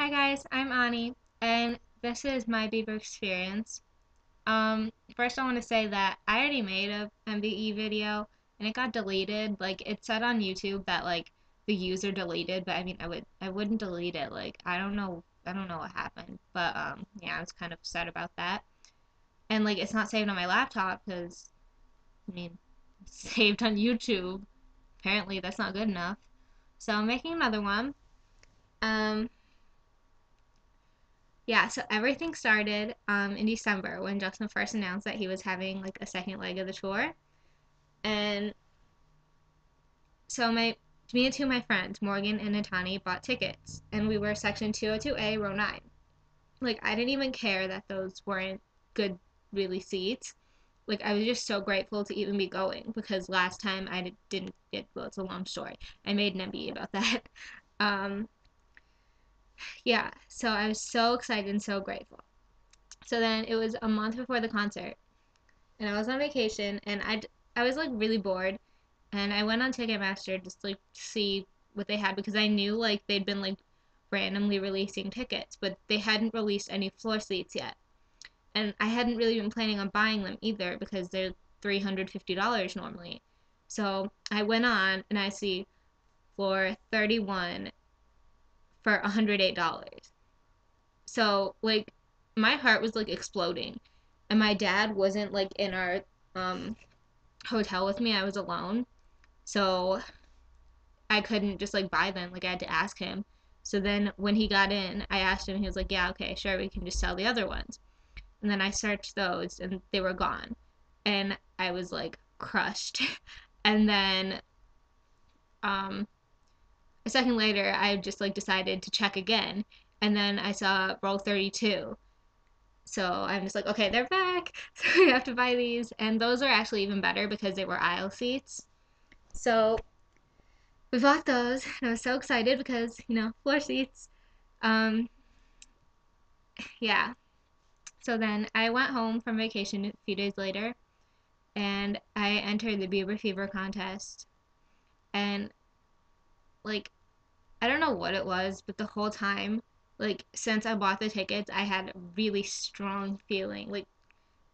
Hi guys, I'm Ani, and this is my Bieber experience. First I want to say that I already made a MBE video and it got deleted. Like it said on YouTube that like the user deleted, but I wouldn't delete it. Like I don't know what happened, but yeah, I was kind of upset about that. And like it's not saved on my laptop because I mean it's saved on YouTube. Apparently that's not good enough. So I'm making another one. Um, Yeah, so everything started in December when Justin first announced that he was having like a second leg of the tour. And so me and two of my friends, Morgan and Natani, bought tickets and we were section 202A, row 9. Like I didn't even care that those weren't good really seats. Like I was just so grateful to even be going because last time I didn't get, well, it's a long story. I made an MBA about that. Um yeah, so I was so excited and so grateful. So then it was a month before the concert and I was on vacation and I was like really bored and I went on Ticketmaster just like to see what they had because I knew like they'd been like randomly releasing tickets, but they hadn't released any floor seats yet. And I hadn't really been planning on buying them either because they're $350 normally. So I went on and I see floor 31 for $108. So like my heart was like exploding. And my dad wasn't like in our um hotel with me. I was alone. So I couldn't just like buy them. Like I had to ask him. So then when he got in, I asked him. He was like, "Yeah, okay, sure, we can just sell the other ones." And then I searched those, and they were gone, and I was like crushed. And then um, a second later, I just like decided to check again, and then I saw roll 32. So I'm just like, okay, they're back. So we have to buy these, and those are actually even better because they were aisle seats. So we bought those, and I was so excited because floor seats. Um, yeah. So then I went home from vacation a few days later, and I entered the Bieber Fever contest, and like I don't know what it was, but the whole time, like since I bought the tickets, I had a really strong feeling like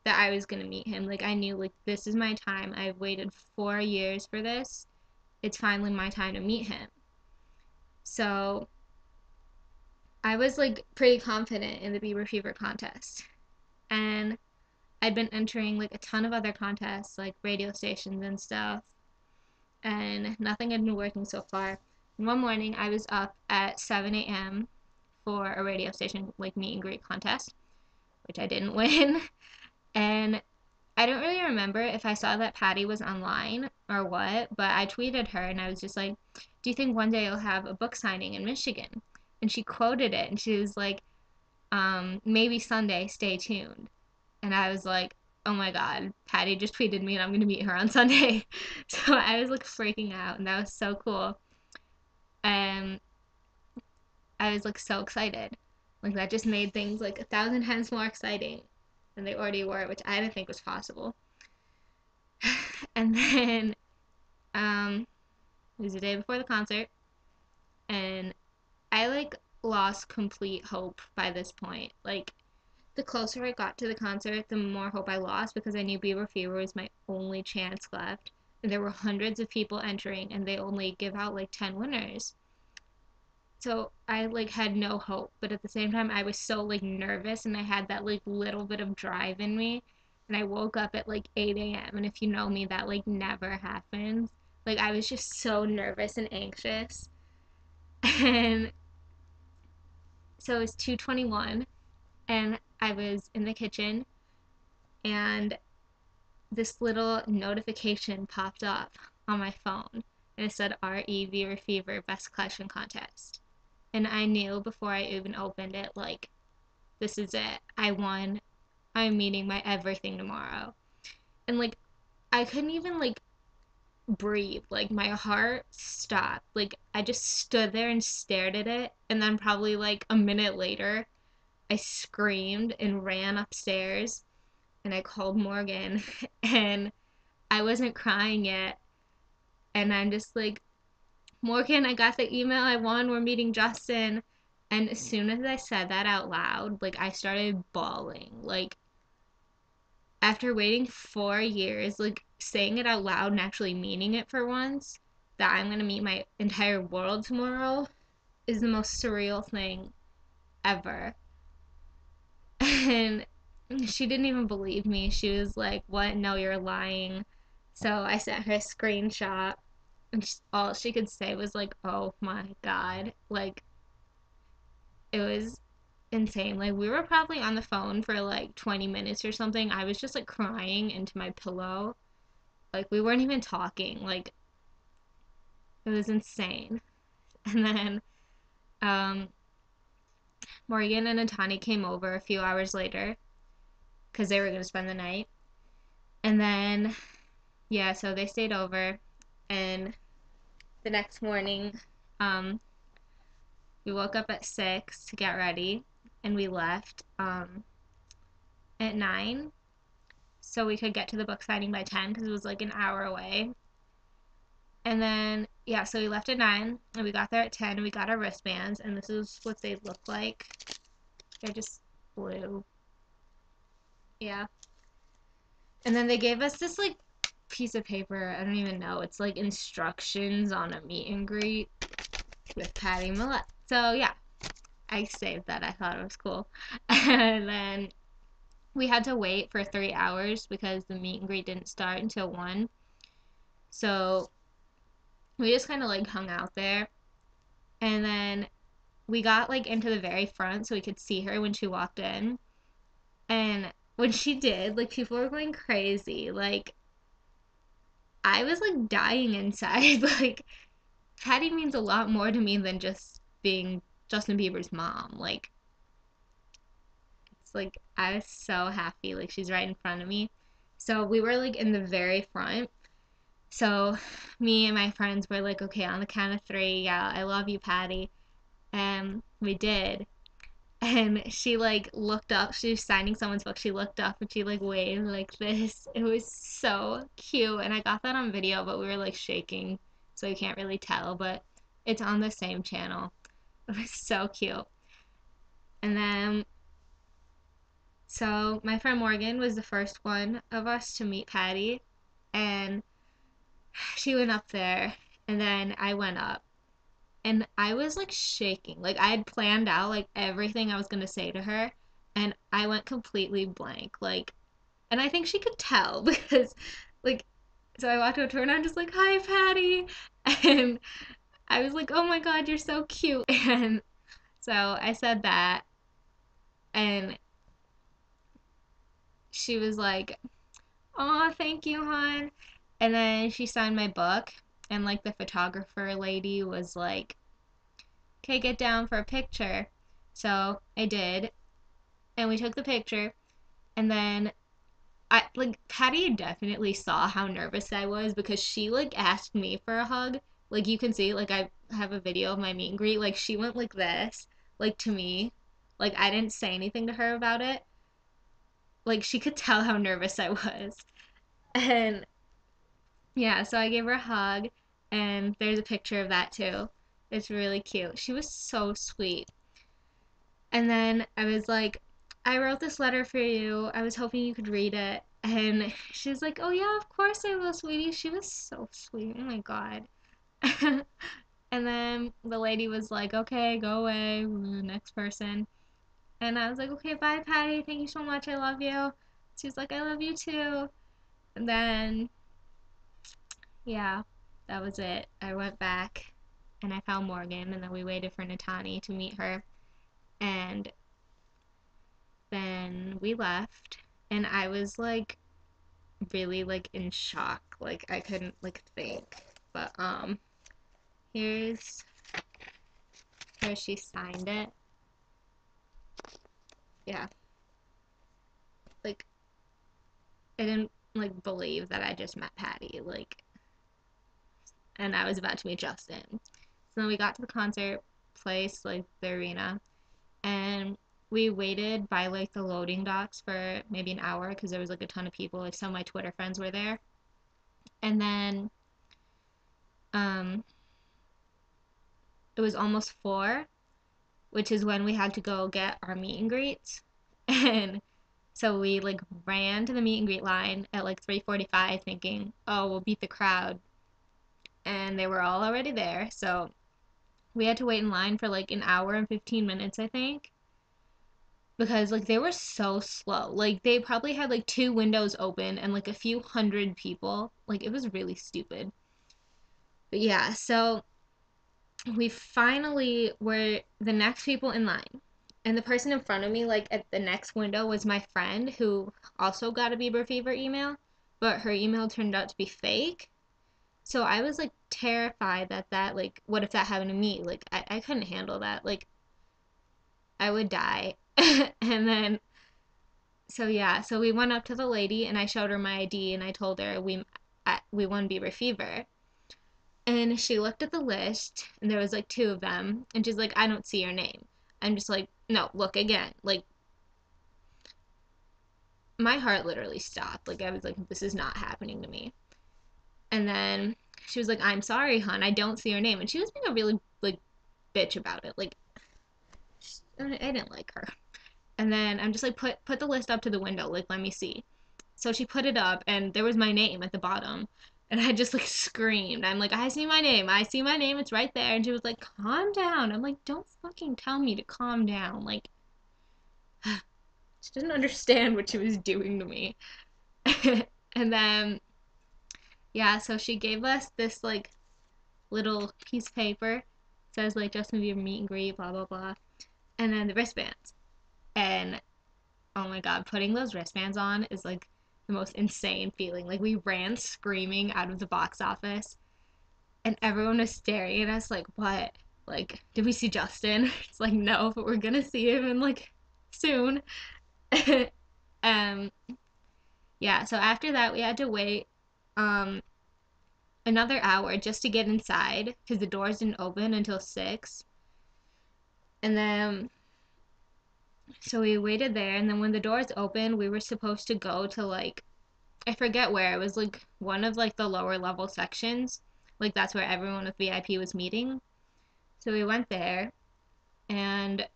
that I was gonna meet him. Like I knew like this is my time. I've waited 4 years for this. It's finally my time to meet him. So I was like pretty confident in the Bieber Fever contest. And I'd been entering like a ton of other contests, like radio stations and stuff, and nothing had been working so far. And one morning I was up at 7 a.m. for a radio station like meet and greet contest, which I didn't win. And I don't really remember if I saw that Patty was online or what, but I tweeted her and I was just like, "Do you think one day you'll have a book signing in Michigan?" And she quoted it and she was like, "Maybe Sunday, stay tuned." And I was like, "Oh my God, Patty just tweeted me and I'm gonna meet her on Sunday." So I was like freaking out and that was so cool. And I was like so excited. Like that just made things like 1,000 times more exciting than they already were, which I didn't think was possible. And then it was the day before the concert, and I like lost complete hope by this point. Like the closer I got to the concert, the more hope I lost because I knew Bieber Fever was my only chance left. And there were hundreds of people entering, and they only give out like 10 winners. So I like had no hope, but at the same time I was so like nervous and I had that like little bit of drive in me. And I woke up at like 8 a.m. and if you know me, that like never happens. Like I was just so nervous and anxious. And so it was 2:21 and I was in the kitchen and this little notification popped up on my phone and it said RE Viewer Fever Best Collection Contest. And I knew before I even opened it, like, this is it. I won. I'm meeting my everything tomorrow. And like I couldn't even like breathe. Like my heart stopped. Like I just stood there and stared at it. And then probably like a minute later, I screamed and ran upstairs and I called Morgan and I wasn't crying yet. And I'm just like, "Morgan, I got the email. I won. We're meeting Justin." And as soon as I said that out loud, like I started bawling. Like after waiting 4 years, like saying it out loud and actually meaning it for once, that I'm gonna meet my entire world tomorrow is the most surreal thing ever. And she didn't even believe me. She was like, "What? No, you're lying." So I sent her a screenshot, and all she could say was like, "Oh my God." Like it was insane. Like we were probably on the phone for like 20 minutes or something. I was just like crying into my pillow. Like we weren't even talking. Like it was insane. And then um Morgan and Atani came over a few hours later because they were going to spend the night. And then yeah, so they stayed over, and the next morning um we woke up at 6 to get ready, and we left at 9 so we could get to the book signing by 10 because it was like an hour away. And then, yeah, so we left at 9 and we got there at 10 and we got our wristbands, and this is what they look like. They're just blue. Yeah. And then they gave us this like piece of paper. I don't even know. It's like instructions on a meet and greet with Patty Millette. So, yeah, I saved that. I thought it was cool. And then we had to wait for 3 hours because the meet and greet didn't start until 1. So we just kind of like hung out there. And then we got like into the very front so we could see her when she walked in. And when she did, like people were going crazy. Like I was like dying inside. Like Patty means a lot more to me than just being Justin Bieber's mom. Like it's like I was so happy. Like she's right in front of me. So we were like in the very front. So me and my friends were like, okay, on the count of 3, yeah, I love you, Patty. And we did. And she like looked up, she was signing someone's book, she looked up and she like waved like this. It was so cute, and I got that on video, but we were like shaking so you can't really tell, but it's on the same channel. It was so cute. And then so my friend Morgan was the first one of us to meet Patty, and she went up there, and then I went up, and I was like shaking. Like I had planned out like everything I was gonna say to her, and I went completely blank. Like, and I think she could tell because, like, so I walked up to her and I'm just like, "Hi, Patty," and I was like, "Oh my God, you're so cute," and so I said that, and she was like, "Oh, thank you, hon," and then she signed my book, and like the photographer lady was like, "Okay, get down for a picture." So I did, and we took the picture, and then I like Patty definitely saw how nervous I was because she like asked me for a hug. Like you can see, like I have a video of my meet and greet. Like she went like this, like to me. Like I didn't say anything to her about it. Like she could tell how nervous I was. And yeah, so I gave her a hug, and there's a picture of that too. It's really cute. She was so sweet. And then I was like, I wrote this letter for you. I was hoping you could read it. And she's like, oh, yeah, of course I will, sweetie. She was so sweet. Oh my God. And then the lady was like, okay, go away. Next person. And I was like, okay, bye, Patty. Thank you so much. I love you. She's like, I love you too. And then, yeah, that was it. I went back and I found Morgan, and then we waited for Natani to meet her. And then we left, and I was like really like in shock. Like I couldn't like think. But here's where she signed it. Yeah. Like I didn't like believe that I just met Patty, like, and I was about to meet Justin. So then we got to the concert place, like the arena, and we waited by like the loading docks for maybe an hour because there was like a ton of people. Like some of my Twitter friends were there. And then um it was almost 4, which is when we had to go get our meet and greets. And so we like ran to the meet and greet line at like 3:45 thinking, "Oh, we'll beat the crowd." And they were all already there. So we had to wait in line for like an hour and 15 minutes, I think, because like they were so slow. Like they probably had like two windows open and like a few hundred people. Like it was really stupid. But yeah, so we finally were the next people in line. And the person in front of me, like at the next window, was my friend who also got a Bieber Fever email, but her email turned out to be fake. So I was like terrified that like, what if that happened to me? Like, I couldn't handle that. Like, I would die. And then, so yeah, so we went up to the lady and I showed her my ID and I told her we won Bieber Fever. And she looked at the list, and there was like two of them, and she's like, "I don't see your name." I'm just like, "No, look again." Like my heart literally stopped. Like I was like, "This is not happening to me." And then she was like, "I'm sorry, hon, I don't see your name." And she was being a really like bitch about it. Like I didn't like her. And then I'm just like, put the list up to the window. Like let me see. So she put it up, and there was my name at the bottom. And I just like screamed. I'm like, I see my name. I see my name. It's right there. And she was like, calm down. I'm like, don't fucking tell me to calm down. Like, she didn't understand what she was doing to me. And then, yeah, so she gave us this like little piece of paper. It says like Justin Bieber meet and greet, blah, blah, blah. And then the wristbands. And oh my God, putting those wristbands on is like the most insane feeling. Like we ran screaming out of the box office and everyone was staring at us like, what? Like, did we see Justin? It's like, no, but we're gonna see him in like soon. um, yeah, so after that we had to wait um another hour just to get inside because the doors didn't open until 6. And then so we waited there and then when the doors opened we were supposed to go to like I forget where. It was like one of like the lower level sections. Like that's where everyone with VIP was meeting. So we went there and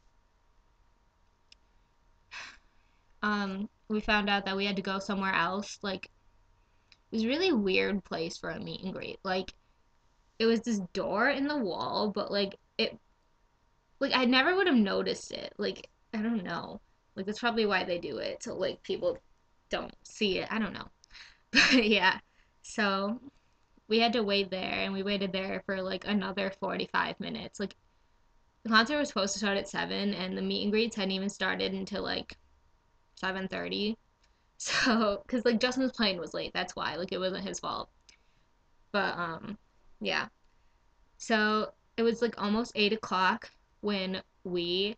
we found out that we had to go somewhere else. Like it was a really weird place for a meet and greet. Like it was this door in the wall, but like I never would have noticed it. Like I don't know. Like that's probably why they do it. So like people don't see it. I don't know. But yeah. So we had to wait there and we waited there for like another 45 minutes. Like the concert was supposed to start at 7 and the meet and greets hadn't even started until like 7:30. So cuz like Justin's plane was late, that's why. Like it wasn't his fault. But yeah. So it was like almost 8 o'clock when we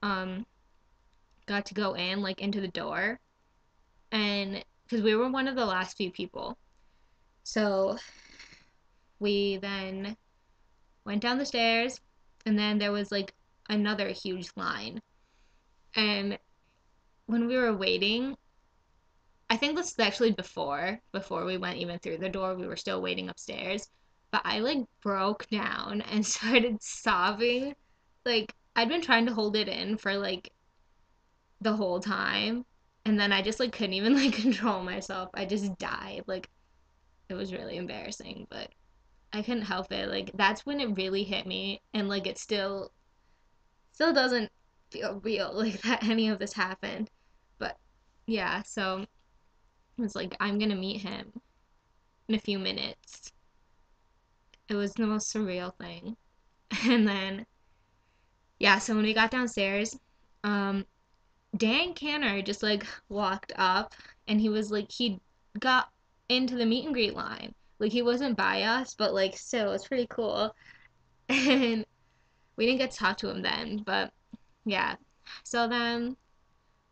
um got to go in like into the door and cuz we were one of the last few people. So we then went down the stairs, and then there was like another huge line. And when we were waiting, I think this is actually before we went even through the door, we were still waiting upstairs. But I like broke down and started sobbing. Like I'd been trying to hold it in for like the whole time, and then I just like couldn't even like control myself. I just died. Like it was really embarrassing, but I couldn't help it. Like that's when it really hit me, and like it still doesn't feel real like that any of this happened. But yeah, so it was like I'm gonna meet him in a few minutes. It was the most surreal thing. And then yeah, so when we got downstairs, um Dan Canner just like walked up and he was like he got into the meet and greet line. Like he wasn't by us, but like still it's pretty cool. And we didn't get to talk to him then, but yeah. So then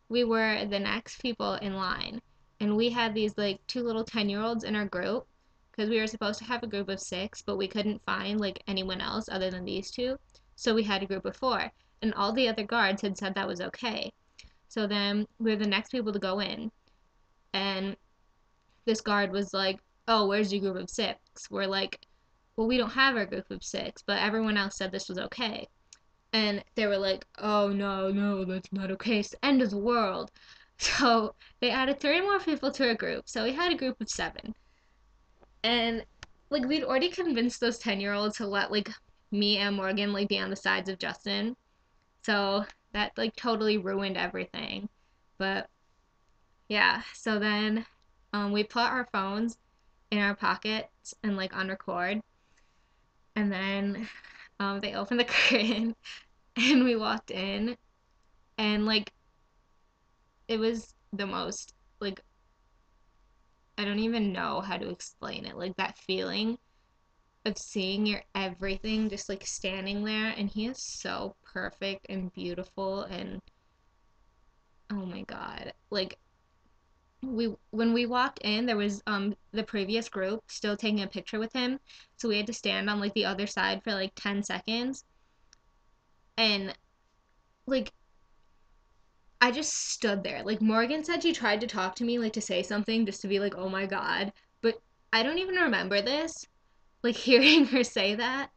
we were the next people in line. And we had these like two little 10-year-olds in our group because we were supposed to have a group of 6, but we couldn't find like anyone else other than these two. So we had a group of 4. And all the other guards had said that was okay. So then we were the next people to go in. And this guard was like, "Oh, where's your group of 6?" We're like, "Well, we don't have our group of 6, but everyone else said this was okay." And they were like, "Oh no, no, that's not okay. It's the end of the world." So they added three more people to our group. So we had a group of seven. And like we'd already convinced those 10-year-olds to let like me and Morgan like be on the sides of Justin. So that like totally ruined everything. But yeah, so then we put our phones in our pockets and like on record. And then they opened the curtain and we walked in, and like it was the most like, I don't even know how to explain it. Like that feeling of seeing your everything just like standing there, and he is so perfect and beautiful, and oh my god. Like we when we walked in, there was the previous group still taking a picture with him, so we had to stand on like the other side for like 10 seconds. And like I just stood there. Like Morgan said she tried to talk to me, like to say something just to be like, "Oh my god." But I don't even remember this, like hearing her say that.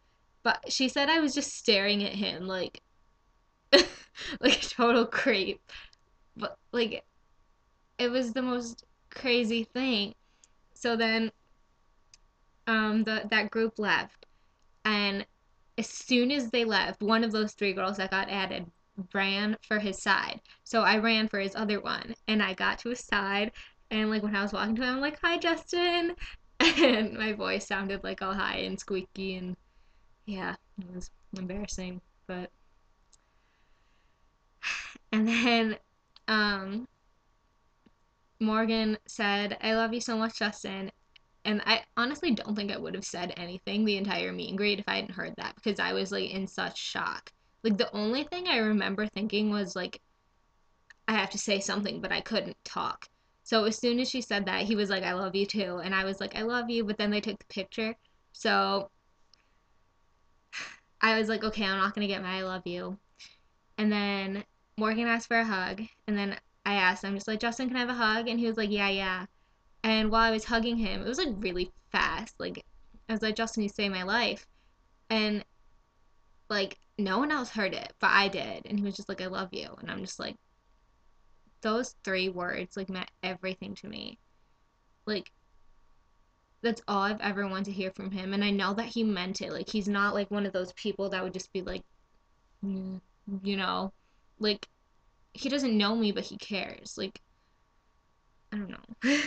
But she said I was just staring at him like like a total creep. But like it was the most crazy thing. So then that group left, and as soon as they left, one of those three girls that got added ran for his side. So I ran for his other one, and I got to his side, and like when I was walking to him, I'm like, "Hi, Justin," and my voice sounded like all high and squeaky, and yeah, it was embarrassing. But and then um, Morgan said, "I love you so much, Justin." And I honestly don't think I would have said anything the entire meet and greet if I hadn't heard that, because I was like in such shock. Like the only thing I remember thinking was like, I have to say something, but I couldn't talk. So as soon as she said that, he was like, "I love you too." And I was like, "I love you." But then they took the picture. So I was like, "Okay, I'm not going to get my I love you." And then Morgan asked for a hug. And then I asked him, just like, "Justin, can I have a hug?" And he was like, "Yeah, yeah." And while I was hugging him, it was like really fast. Like, I was like, "Justin, you saved my life." And like, no one else heard it, but I did. And he was just like, "I love you." And I'm just like, those three words like meant everything to me. Like, that's all I've ever wanted to hear from him. And I know that he meant it. Like, he's not like one of those people that would just be like, mm, you know, like, he doesn't know me, but he cares. Like, I don't know.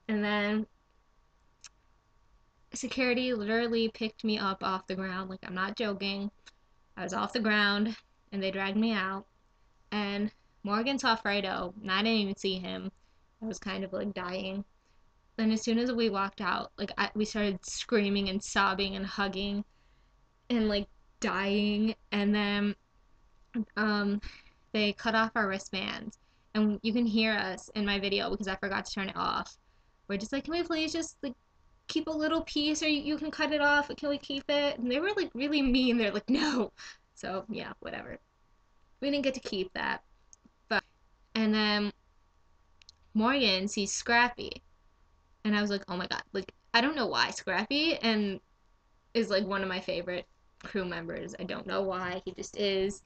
And then security literally picked me up off the ground. Like, I'm not joking. I was off the ground and they dragged me out. And Morgan saw Fredo, and I didn't even see him. I was kind of like dying. Then as soon as we walked out, like we started screaming and sobbing and hugging and like dying. And then um, they cut off our wristbands, and you can hear us in my video because I forgot to turn it off. We're just like, "Can we please just like keep a little piece, or you can cut it off? Can we keep it?" And they were like really mean. They're like, "No." So yeah, whatever. We didn't get to keep that. But and then Morgan sees Scrappy, and I was like, "Oh my god!" Like I don't know why Scrappy and is like one of my favorite crew members. I don't know why, he just is.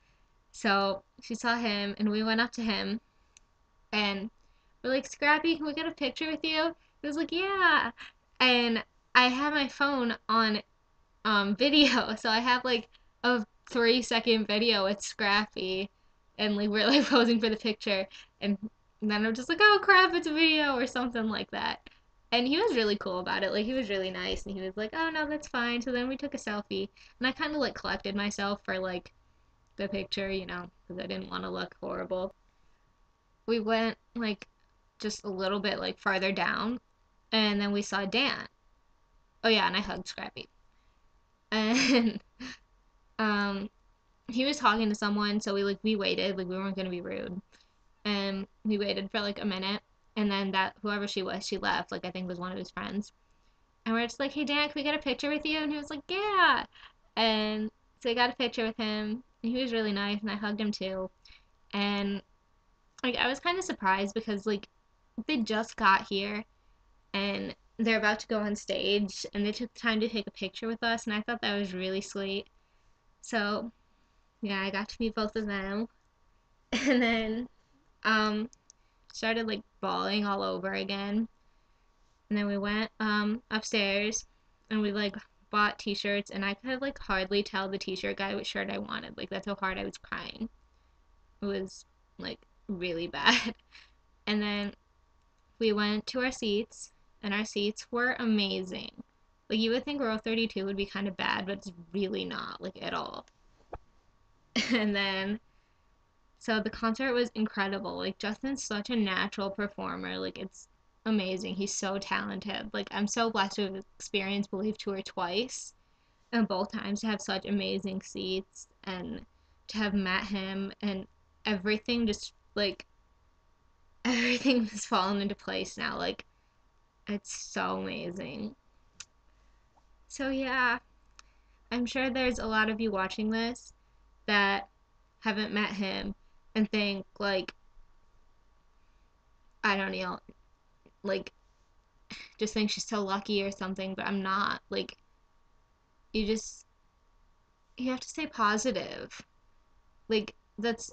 So she saw him, and we went up to him, and we're like, "Scrappy, can we get a picture with you?" He was like, "Yeah." And I have my phone on video, so I have like a 3 second video with Scrappy, and like we're like posing for the picture, and then I'm just like, "Oh crap, it's a video," or something like that. And he was really cool about it. Like he was really nice, and he was like, "Oh no, that's fine." So then we took a selfie, and I kind of like collected myself for like the picture, because I didn't want to look horrible. We went like just a little bit like farther down, and then we saw Dan. Oh yeah, and I hugged Scrappy. And um he was talking to someone, so we waited, like we weren't gonna be rude. And we waited for like a minute, and then that whoever she was, she left, like I think it was one of his friends. And we're just like, "Hey Dan, can we get a picture with you?" And he was like, "Yeah." And so I got a picture with him, and he was really nice, and I hugged him too. And like I was kind of surprised because like they just got here, and they're about to go on stage, and they took the time to take a picture with us, and I thought that was really sweet. So Yeah, I got to meet both of them. And then um started like bawling all over again. And then we went upstairs and we like bought t-shirts and I could like hardly tell the t-shirt guy which shirt I wanted. Like that's how hard I was crying. It was like really bad. And then we went to our seats and our seats were amazing. Like you would think row 32 would be kind of bad, but it's really not like at all. And then so the concert was incredible. Like Justin's such a natural performer. Like it's amazing. He's so talented. Like I'm so blessed to have experienced Believe Tour twice, and both times to have such amazing seats and to have met him and everything just like everything has fallen into place now. Like it's so amazing. So yeah, I'm sure there's a lot of you watching this that haven't met him and think like I don't know, like just think she's so lucky or something, but I'm not. Like you just you have to stay positive. Like that's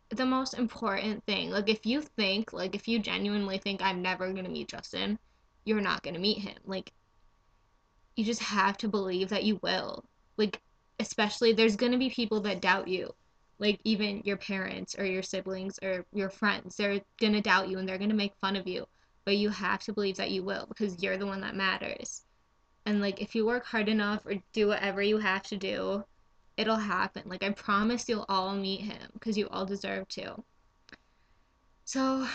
the most important thing. Like if you genuinely think I'm never going to meet Justin, you're not going to meet him. Like you just have to believe that you will. Like especially there's going to be people that doubt you. Like even your parents or your siblings or your friends, they're going to doubt you and they're going to make fun of you. But you have to believe that you will because you're the one that matters. And like if you work hard enough or do whatever you have to do, it'll happen. Like I promise you'll all meet him because you all deserve to. So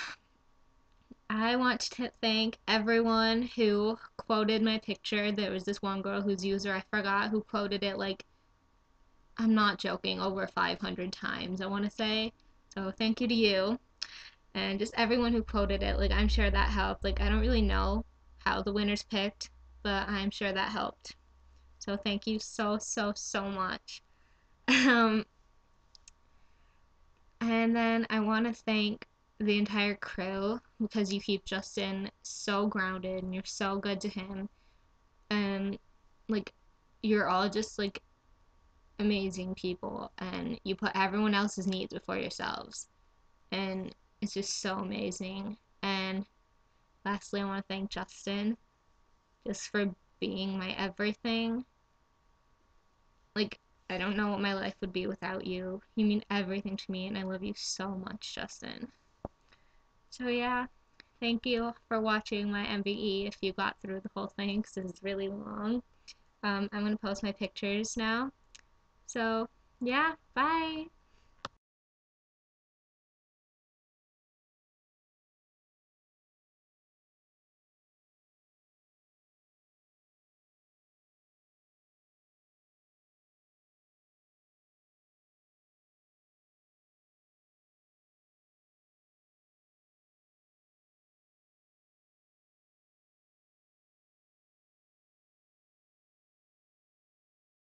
I want to thank everyone who quoted my picture. There was this one girl whose user I forgot who quoted it like I'm not joking over 500 times, I want to say. So thank you to you and just everyone who quoted it. Like I'm sure that helped. Like I don't really know how the winners picked, but I'm sure that helped. So thank you so so so much. Um, and then I want to thank the entire crew because you keep Justin so grounded and you're so good to him. And like, you're all just like amazing people and you put everyone else's needs before yourselves. And it's just so amazing. And lastly, I want to thank Justin just for being my everything. Like, I don't know what my life would be without you. You mean everything to me, and I love you so much, Justin. So, yeah, thank you for watching my MVE if you got through the whole thing because it's really long. I'm going to post my pictures now. So, yeah, bye.